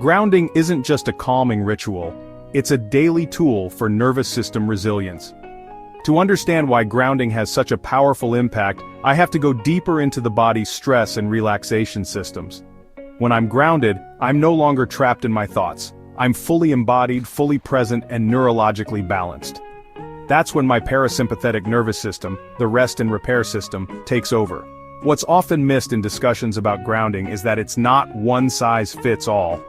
Grounding isn't just a calming ritual, it's a daily tool for nervous system resilience. To understand why grounding has such a powerful impact, I have to go deeper into the body's stress and relaxation systems. When I'm grounded, I'm no longer trapped in my thoughts. I'm fully embodied, fully present, and neurologically balanced. That's when my parasympathetic nervous system, the rest and repair system, takes over. What's often missed in discussions about grounding is that it's not one size fits all.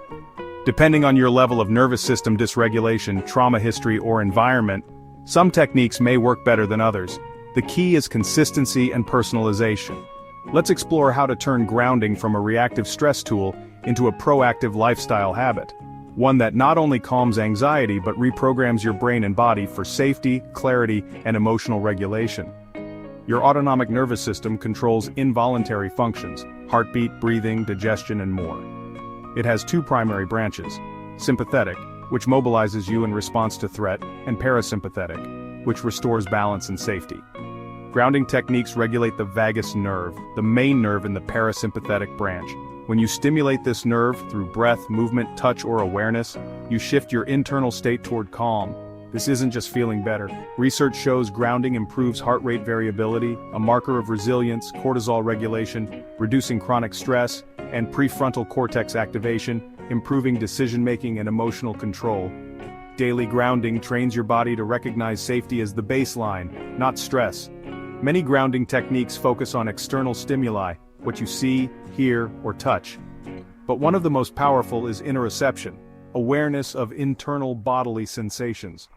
Depending on your level of nervous system dysregulation, trauma history, or environment, some techniques may work better than others. The key is consistency and personalization. Let's explore how to turn grounding from a reactive stress tool into a proactive lifestyle habit. One that not only calms anxiety but reprograms your brain and body for safety, clarity, and emotional regulation. Your autonomic nervous system controls involuntary functions: heartbeat, breathing, digestion, and more. It has two primary branches: sympathetic, which mobilizes you in response to threat, and parasympathetic, which restores balance and safety. Grounding techniques regulate the vagus nerve, the main nerve in the parasympathetic branch. When you stimulate this nerve through breath, movement, touch, or awareness, you shift your internal state toward calm. This isn't just feeling better. Research shows grounding improves heart rate variability, a marker of resilience, cortisol regulation, reducing chronic stress, and prefrontal cortex activation, improving decision-making and emotional control. Daily grounding trains your body to recognize safety as the baseline, not stress. Many grounding techniques focus on external stimuli, what you see, hear, or touch. But one of the most powerful is interoception, awareness of internal bodily sensations.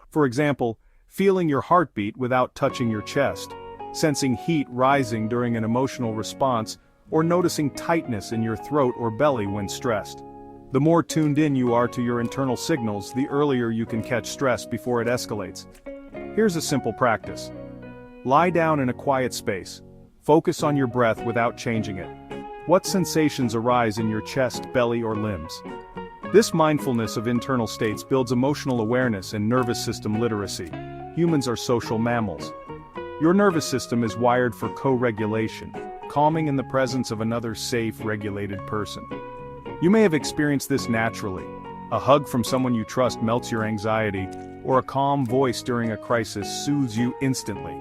For example, feeling your heartbeat without touching your chest, sensing heat rising during an emotional response, or noticing tightness in your throat or belly when stressed. The more tuned in you are to your internal signals, the earlier you can catch stress before it escalates. Here's a simple practice. Lie down in a quiet space. Focus on your breath without changing it. What sensations arise in your chest, belly, or limbs? This mindfulness of internal states builds emotional awareness and nervous system literacy. Humans are social mammals. Your nervous system is wired for co-regulation, calming in the presence of another safe, regulated person. You may have experienced this naturally. A hug from someone you trust melts your anxiety, or a calm voice during a crisis soothes you instantly.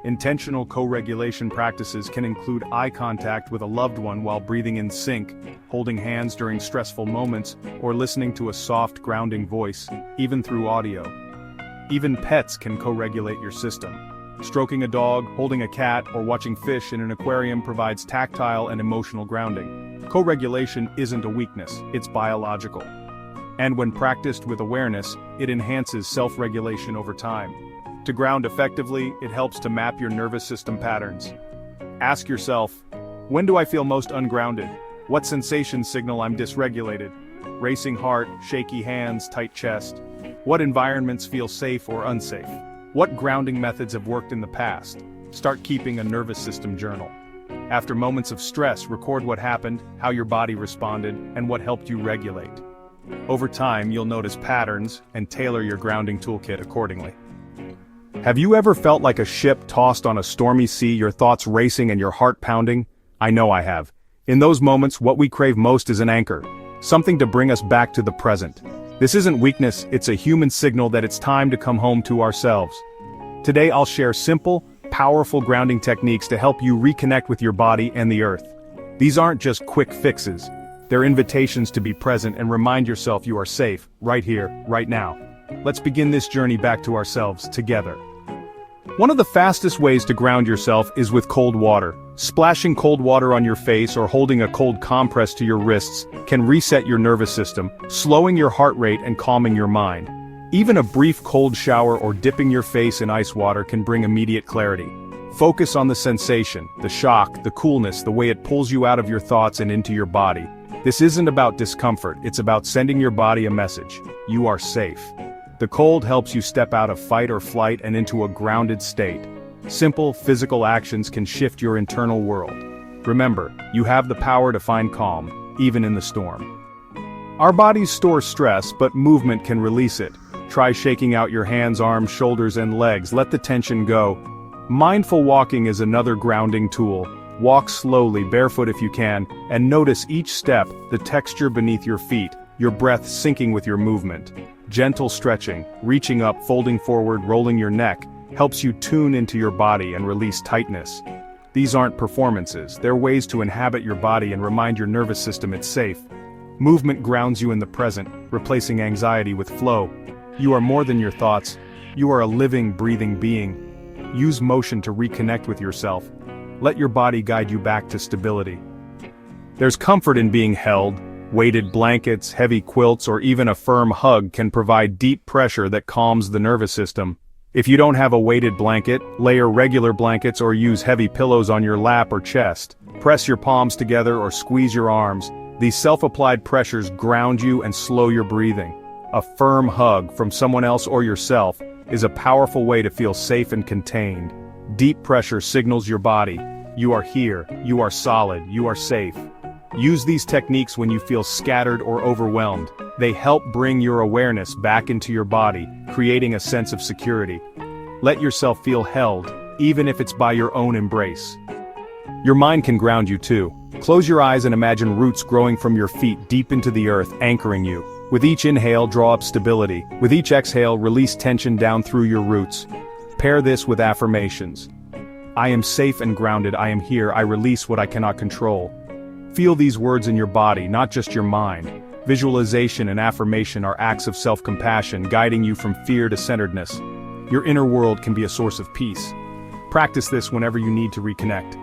Intentional co-regulation practices can include eye contact with a loved one while breathing in sync, holding hands during stressful moments, or listening to a soft, grounding voice, even through audio. Even pets can co-regulate your system. Stroking a dog, holding a cat, or watching fish in an aquarium provides tactile and emotional grounding. Co-regulation isn't a weakness, it's biological. And when practiced with awareness, it enhances self-regulation over time. To ground effectively, it helps to map your nervous system patterns. Ask yourself, when do I feel most ungrounded? What sensations signal I'm dysregulated? Racing heart, shaky hands, tight chest. What environments feel safe or unsafe? What grounding methods have worked in the past? Start keeping a nervous system journal. After moments of stress, record what happened, how your body responded, and what helped you regulate. Over time, you'll notice patterns and tailor your grounding toolkit accordingly. Have you ever felt like a ship tossed on a stormy sea, your thoughts racing and your heart pounding? I know I have. In those moments, what we crave most is an anchor, something to bring us back to the present. This isn't weakness, it's a human signal that it's time to come home to ourselves. Today I'll share simple, powerful grounding techniques to help you reconnect with your body and the earth. These aren't just quick fixes. They're invitations to be present and remind yourself you are safe, right here, right now. Let's begin this journey back to ourselves, together. One of the fastest ways to ground yourself is with cold water. Splashing cold water on your face or holding a cold compress to your wrists can reset your nervous system, slowing your heart rate and calming your mind. Even a brief cold shower or dipping your face in ice water can bring immediate clarity. Focus on the sensation, the shock, the coolness, the way it pulls you out of your thoughts and into your body. This isn't about discomfort, it's about sending your body a message. You are safe. The cold helps you step out of fight or flight and into a grounded state. Simple, physical actions can shift your internal world. Remember, you have the power to find calm, even in the storm. Our bodies store stress, but movement can release it. Try shaking out your hands, arms, shoulders, and legs. Let the tension go. Mindful walking is another grounding tool. Walk slowly, barefoot if you can, and notice each step, the texture beneath your feet, your breath syncing with your movement. Gentle stretching, reaching up, folding forward, rolling your neck, helps you tune into your body and release tightness. These aren't performances, they're ways to inhabit your body and remind your nervous system it's safe. Movement grounds you in the present, replacing anxiety with flow. You are more than your thoughts, you are a living, breathing being. Use motion to reconnect with yourself. Let your body guide you back to stability. There's comfort in being held. Weighted blankets, heavy quilts, or even a firm hug can provide deep pressure that calms the nervous system. If you don't have a weighted blanket, layer regular blankets or use heavy pillows on your lap or chest. Press your palms together or squeeze your arms. These self-applied pressures ground you and slow your breathing. A firm hug from someone else or yourself is a powerful way to feel safe and contained. Deep pressure signals your body, you are here, you are solid, you are safe. Use these techniques when you feel scattered or overwhelmed. They help bring your awareness back into your body, creating a sense of security. Let yourself feel held, even if it's by your own embrace. Your mind can ground you too. Close your eyes and imagine roots growing from your feet deep into the earth, anchoring you. With each inhale, draw up stability. With each exhale, release tension down through your roots. Pair this with affirmations. I am safe and grounded, I am here, I release what I cannot control. Feel these words in your body, not just your mind. Visualization and affirmation are acts of self-compassion, guiding you from fear to centeredness. Your inner world can be a source of peace. Practice this whenever you need to reconnect.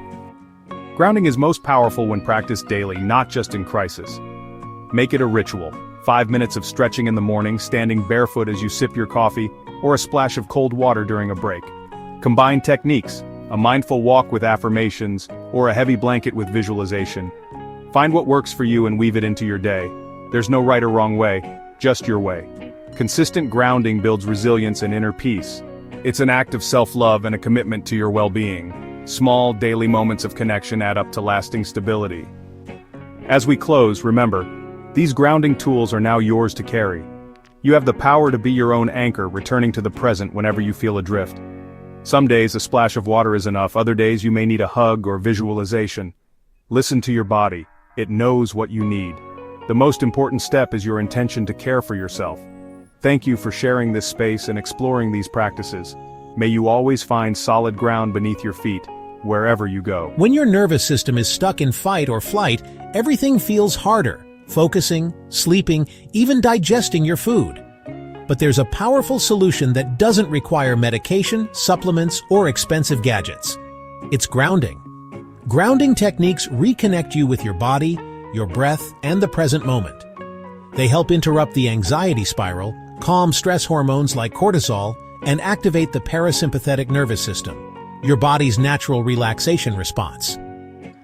Grounding is most powerful when practiced daily, not just in crisis. Make it a ritual. 5 minutes of stretching in the morning, standing barefoot as you sip your coffee, or a splash of cold water during a break. Combine techniques, a mindful walk with affirmations, or a heavy blanket with visualization. Find what works for you and weave it into your day. There's no right or wrong way, just your way. Consistent grounding builds resilience and inner peace. It's an act of self-love and a commitment to your well-being. Small, daily moments of connection add up to lasting stability. As we close, remember, these grounding tools are now yours to carry. You have the power to be your own anchor, returning to the present whenever you feel adrift. Some days a splash of water is enough, other days you may need a hug or visualization. Listen to your body, it knows what you need. The most important step is your intention to care for yourself. Thank you for sharing this space and exploring these practices. May you always find solid ground beneath your feet, wherever you go. When your nervous system is stuck in fight or flight, everything feels harder. Focusing, sleeping, even digesting your food. But there's a powerful solution that doesn't require medication, supplements, or expensive gadgets. It's grounding. Grounding techniques reconnect you with your body, your breath, and the present moment. They help interrupt the anxiety spiral, calm stress hormones like cortisol, and activate the parasympathetic nervous system, your body's natural relaxation response.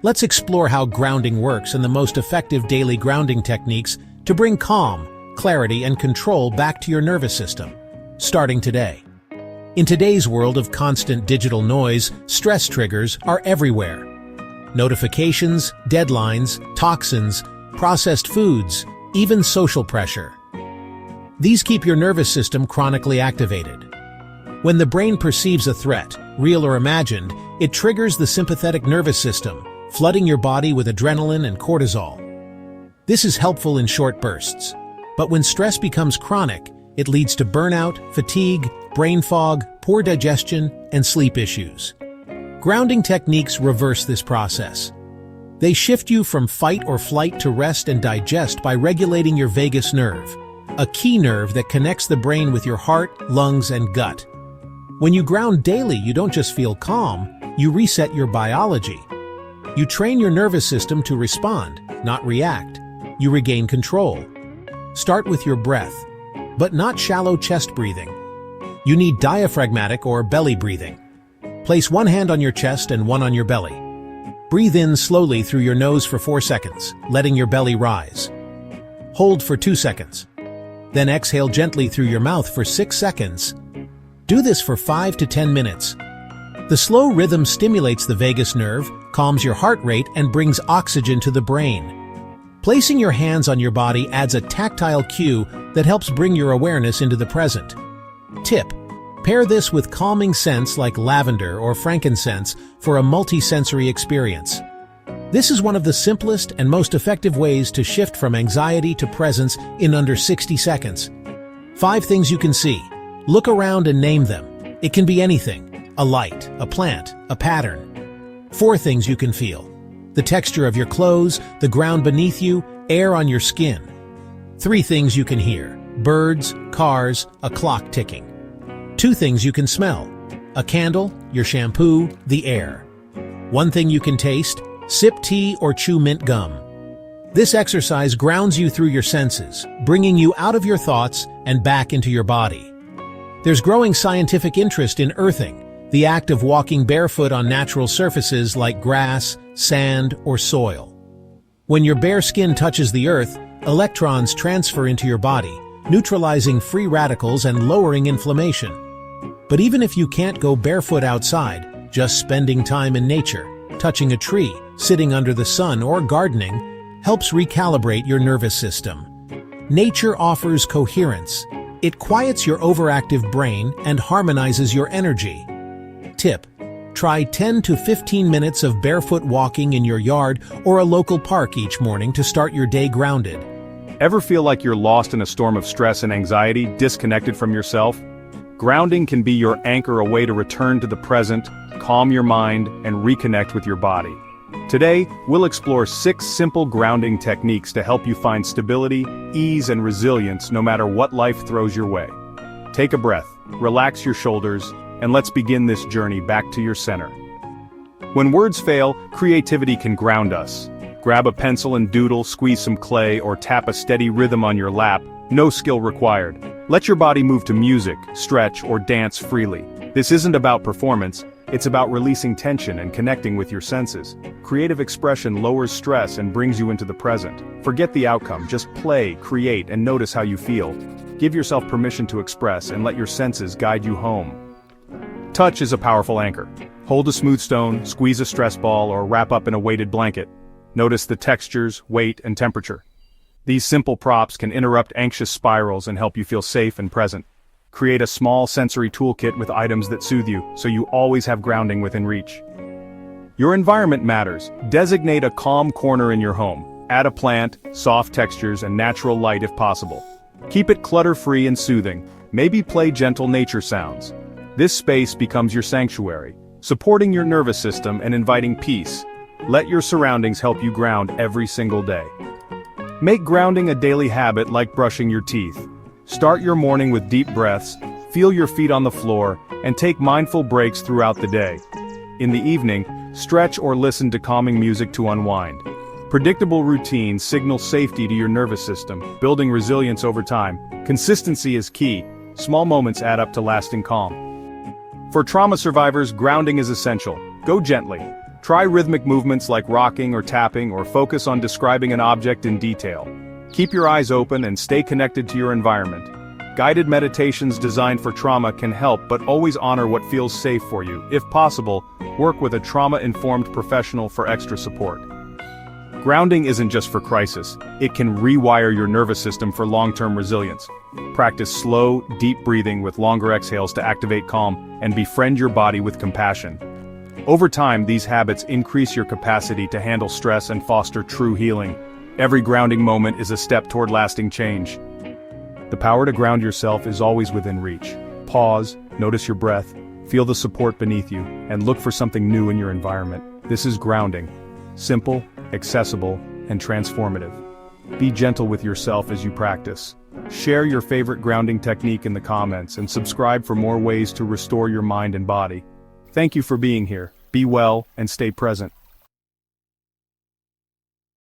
Let's explore how grounding works and the most effective daily grounding techniques to bring calm, clarity, and control back to your nervous system, starting today. In today's world of constant digital noise, stress triggers are everywhere. Notifications, deadlines, toxins, processed foods, even social pressure. These keep your nervous system chronically activated. When the brain perceives a threat, real or imagined, it triggers the sympathetic nervous system, flooding your body with adrenaline and cortisol. This is helpful in short bursts, but when stress becomes chronic, it leads to burnout, fatigue, brain fog, poor digestion, and sleep issues. Grounding techniques reverse this process. They shift you from fight or flight to rest and digest by regulating your vagus nerve, a key nerve that connects the brain with your heart, lungs, and gut. When you ground daily, you don't just feel calm, you reset your biology. You train your nervous system to respond, not react. You regain control. Start with your breath, but not shallow chest breathing. You need diaphragmatic or belly breathing. Place one hand on your chest and one on your belly. Breathe in slowly through your nose for 4 seconds, letting your belly rise. Hold for 2 seconds. Then exhale gently through your mouth for 6 seconds. Do this for 5 to 10 minutes. The slow rhythm stimulates the vagus nerve, calms your heart rate, and brings oxygen to the brain. Placing your hands on your body adds a tactile cue that helps bring your awareness into the present. Tip: pair this with calming scents like lavender or frankincense for a multi-sensory experience. This is one of the simplest and most effective ways to shift from anxiety to presence in under 60 seconds. 5 things you can see. Look around and name them. It can be anything: a light, a plant, a pattern. 4 things you can feel: the texture of your clothes, the ground beneath you, air on your skin. 3 things you can hear: birds, cars, a clock ticking. 2 things you can smell: a candle, your shampoo, the air. 1 thing you can taste: sip tea or chew mint gum. This exercise grounds you through your senses, bringing you out of your thoughts and back into your body. There's growing scientific interest in earthing, the act of walking barefoot on natural surfaces like grass, sand, or soil. When your bare skin touches the earth, electrons transfer into your body, neutralizing free radicals and lowering inflammation. But even if you can't go barefoot outside, just spending time in nature, touching a tree, sitting under the sun, or gardening helps recalibrate your nervous system. Nature offers coherence. It quiets your overactive brain and harmonizes your energy. Tip: try 10 to 15 minutes of barefoot walking in your yard or a local park each morning to start your day grounded. Ever feel like you're lost in a storm of stress and anxiety, disconnected from yourself? Grounding can be your anchor, a way to return to the present, calm your mind, and reconnect with your body. Today, we'll explore 6 simple grounding techniques to help you find stability, ease, and resilience no matter what life throws your way. Take a breath, relax your shoulders, and let's begin this journey back to your center. When words fail, creativity can ground us. Grab a pencil and doodle, squeeze some clay, or tap a steady rhythm on your lap, no skill required. Let your body move to music, stretch, or dance freely. This isn't about performance, it's about releasing tension and connecting with your senses. Creative expression lowers stress and brings you into the present. Forget the outcome, just play, create, and notice how you feel. Give yourself permission to express and let your senses guide you home. Touch is a powerful anchor. Hold a smooth stone, squeeze a stress ball, or wrap up in a weighted blanket. Notice the textures, weight, and temperature. These simple props can interrupt anxious spirals and help you feel safe and present. Create a small sensory toolkit with items that soothe you, so you always have grounding within reach. Your environment matters. Designate a calm corner in your home. Add a plant, soft textures, and natural light if possible. Keep it clutter-free and soothing. Maybe play gentle nature sounds. This space becomes your sanctuary, supporting your nervous system and inviting peace. Let your surroundings help you ground every single day. Make grounding a daily habit like brushing your teeth. Start your morning with deep breaths, feel your feet on the floor, and take mindful breaks throughout the day. In the evening, stretch or listen to calming music to unwind. Predictable routines signal safety to your nervous system, building resilience over time. Consistency is key. Small moments add up to lasting calm. For trauma survivors, grounding is essential. Go gently. Try rhythmic movements like rocking or tapping, or focus on describing an object in detail. Keep your eyes open and stay connected to your environment. Guided meditations designed for trauma can help, but always honor what feels safe for you. If possible, work with a trauma-informed professional for extra support. Grounding isn't just for crisis. It can rewire your nervous system for long-term resilience. Practice slow, deep breathing with longer exhales to activate calm, and befriend your body with compassion. Over time, these habits increase your capacity to handle stress and foster true healing. Every grounding moment is a step toward lasting change. The power to ground yourself is always within reach. Pause, notice your breath, feel the support beneath you, and look for something new in your environment. This is grounding. Simple, accessible, and transformative. Be gentle with yourself as you practice. Share your favorite grounding technique in the comments and subscribe for more ways to restore your mind and body. Thank you for being here. Be well and stay present.